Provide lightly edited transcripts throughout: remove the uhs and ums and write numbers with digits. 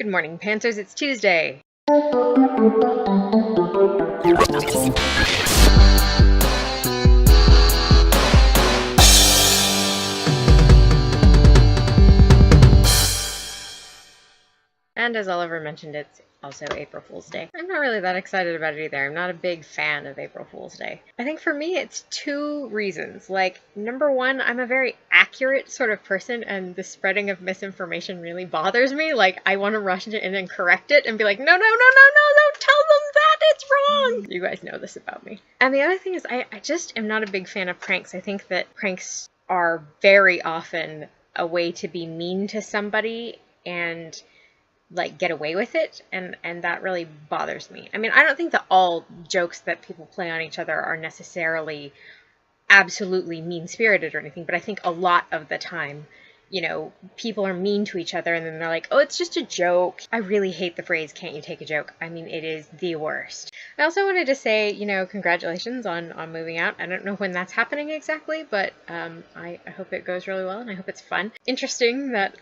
Good morning, Pantsers. It's Tuesday. And as Oliver mentioned, it's also April Fool's Day. I'm not really that excited about it either. I'm not a big fan of April Fool's Day. I think for me, it's two reasons. Like, number one, I'm a very accurate sort of person, and the spreading of misinformation really bothers me. Like, I want to rush in and correct it and be like, no, don't tell them that, it's wrong! You guys know this about me. And the other thing is, I just am not a big fan of pranks. I think that pranks are very often a way to be mean to somebody and like get away with it, and that really bothers me. I mean, I don't think that all jokes that people play on each other are necessarily absolutely mean-spirited or anything, but I think a lot of the time, you know, people are mean to each other and then they're like, oh, it's just a joke. I really hate the phrase, can't you take a joke? I mean, it is the worst. I also wanted to say, you know, congratulations on moving out. I don't know when that's happening exactly, but I hope it goes really well and I hope it's fun. Interesting that,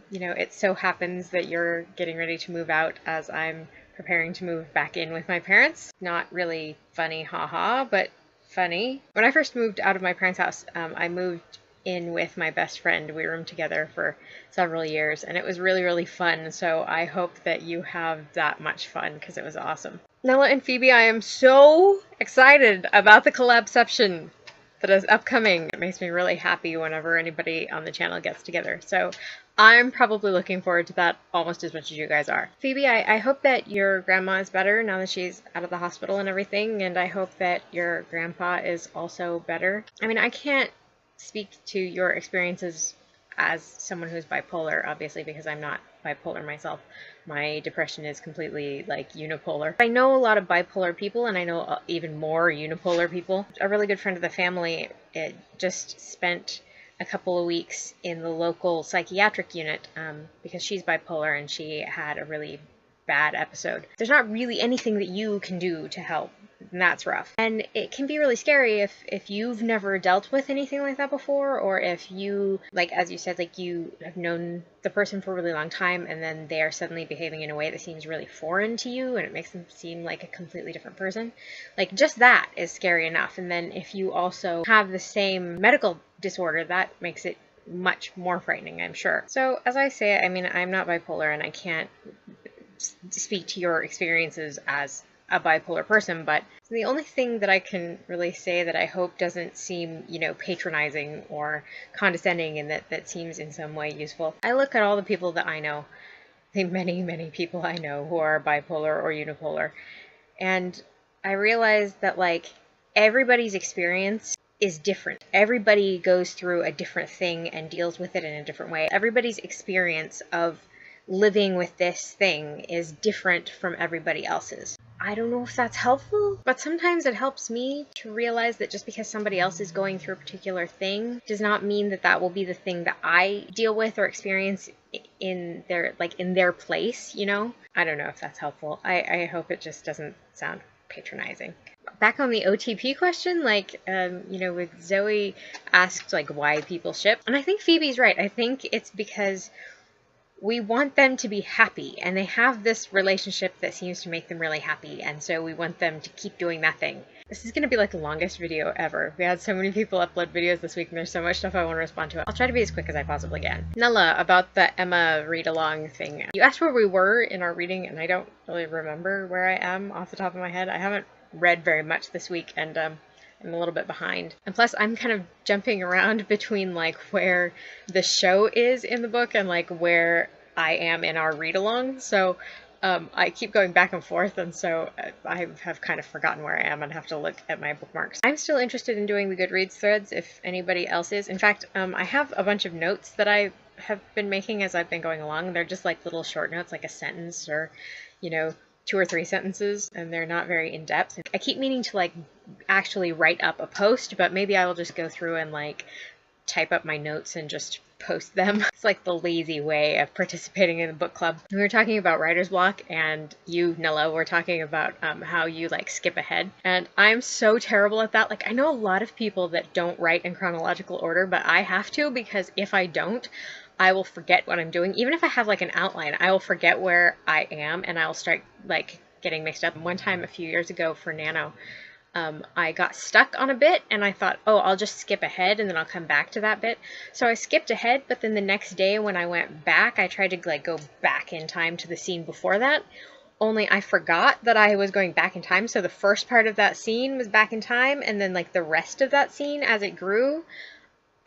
you know, it so happens that you're getting ready to move out as I'm preparing to move back in with my parents. Not really funny, haha, but funny. When I first moved out of my parents' house, I moved in with my best friend. We roomed together for several years and it was really, really fun. So I hope that you have that much fun because it was awesome. Nella and Phoebe, I am so excited about the collabception that is upcoming. It makes me really happy whenever anybody on the channel gets together. So I'm probably looking forward to that almost as much as you guys are. Phoebe, I hope that your grandma is better now that she's out of the hospital and everything, and I hope that your grandpa is also better. I mean, I can't speak to your experiences as someone who's bipolar, obviously, because I'm not bipolar myself. My depression is completely like unipolar. I know a lot of bipolar people and I know even more unipolar people. A really good friend of the family just spent a couple of weeks in the local psychiatric unit because she's bipolar and she had a really bad episode. There's not really anything that you can do to help, and that's rough. And it can be really scary if you've never dealt with anything like that before, or if you, like as you said, like you have known the person for a really long time and then they are suddenly behaving in a way that seems really foreign to you and it makes them seem like a completely different person. Like just that is scary enough. And then if you also have the same medical disorder, that makes it much more frightening, I'm sure. So as I say, I mean, I'm not bipolar and I can't speak to your experiences as a bipolar person, but the only thing that I can really say that I hope doesn't seem, you know, patronizing or condescending and that seems in some way useful. I look at all the people that I know, the many people I know who are bipolar or unipolar, and I realize that like everybody's experience is different. Everybody goes through a different thing and deals with it in a different way. Everybody's experience of living with this thing is different from everybody else's. I don't know if that's helpful, but sometimes it helps me to realize that just because somebody else is going through a particular thing does not mean that that will be the thing that I deal with or experience in their place, you know? I don't know if that's helpful. I hope it just doesn't sound patronizing. Back on the OTP question, like, you know, with Zoe asked like why people ship, and I think Phoebe's right. I think it's because we want them to be happy, and they have this relationship that seems to make them really happy, and so we want them to keep doing that thing. This is going to be like the longest video ever. We had so many people upload videos this week, and there's so much stuff I want to respond to. I'll try to be as quick as I possibly can. Nella, about the Emma read-along thing. You asked where we were in our reading, and I don't really remember where I am off the top of my head. I haven't read very much this week, and I'm a little bit behind. And plus I'm kind of jumping around between like where the show is in the book and like where I am in our read-along. So I keep going back and forth, and so I have kind of forgotten where I am and have to look at my bookmarks. I'm still interested in doing the Goodreads threads if anybody else is. In fact, I have a bunch of notes that I have been making as I've been going along. They're just like little short notes, like a sentence or, you know, 2 or 3 sentences, and they're not very in-depth. I keep meaning to like actually write up a post, but maybe I will just go through and like type up my notes and just post them. It's like the lazy way of participating in the book club. We were talking about writer's block, and you, Nella, were talking about how you like skip ahead, and I'm so terrible at that. Like, I know a lot of people that don't write in chronological order, but I have to, because if I don't, I will forget what I'm doing. Even if I have like an outline, I will forget where I am and I'll start like getting mixed up. One time a few years ago for Nano, I got stuck on a bit and I thought, oh, I'll just skip ahead and then I'll come back to that bit. So I skipped ahead, but then the next day when I went back, I tried to like go back in time to the scene before that. Only I forgot that I was going back in time. So the first part of that scene was back in time, and then like the rest of that scene as it grew,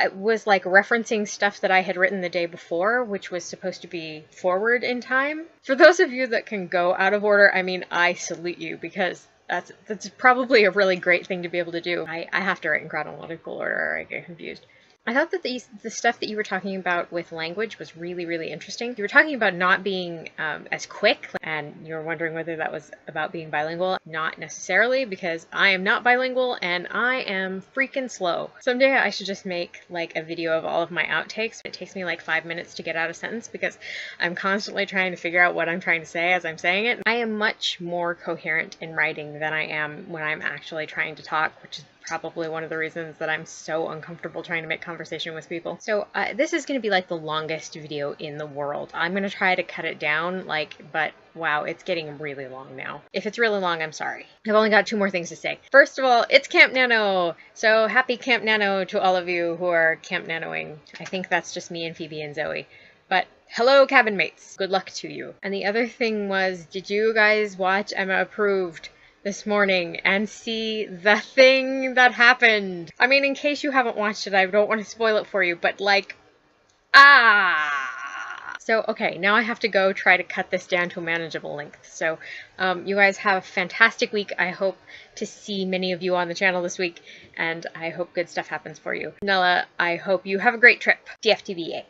it was like referencing stuff that I had written the day before, which was supposed to be forward in time. For those of you that can go out of order, I mean, I salute you, because that's probably a really great thing to be able to do. I have to write in chronological order or I get confused. I thought that the stuff that you were talking about with language was really, really interesting. You were talking about not being as quick, and you were wondering whether that was about being bilingual. Not necessarily, because I am not bilingual and I am freaking slow. Someday I should just make like a video of all of my outtakes. It takes me like 5 minutes to get out a sentence because I'm constantly trying to figure out what I'm trying to say as I'm saying it. I am much more coherent in writing than I am when I'm actually trying to talk, which is probably one of the reasons that I'm so uncomfortable trying to make conversation with people. So this is going to be like the longest video in the world. I'm going to try to cut it down, but wow, it's getting really long now. If it's really long, I'm sorry. I've only got 2 more things to say. First of all, it's Camp Nano! So happy Camp Nano to all of you who are Camp Nanoing. I think that's just me and Phoebe and Zoe. But hello, cabin mates. Good luck to you. And the other thing was, did you guys watch Emma Approved this morning and see the thing that happened? I mean, in case you haven't watched it, I don't want to spoil it for you, but like, So, okay, now I have to go try to cut this down to a manageable length. So, you guys have a fantastic week. I hope to see many of you on the channel this week, and I hope good stuff happens for you. Nella, I hope you have a great trip. DFTBA.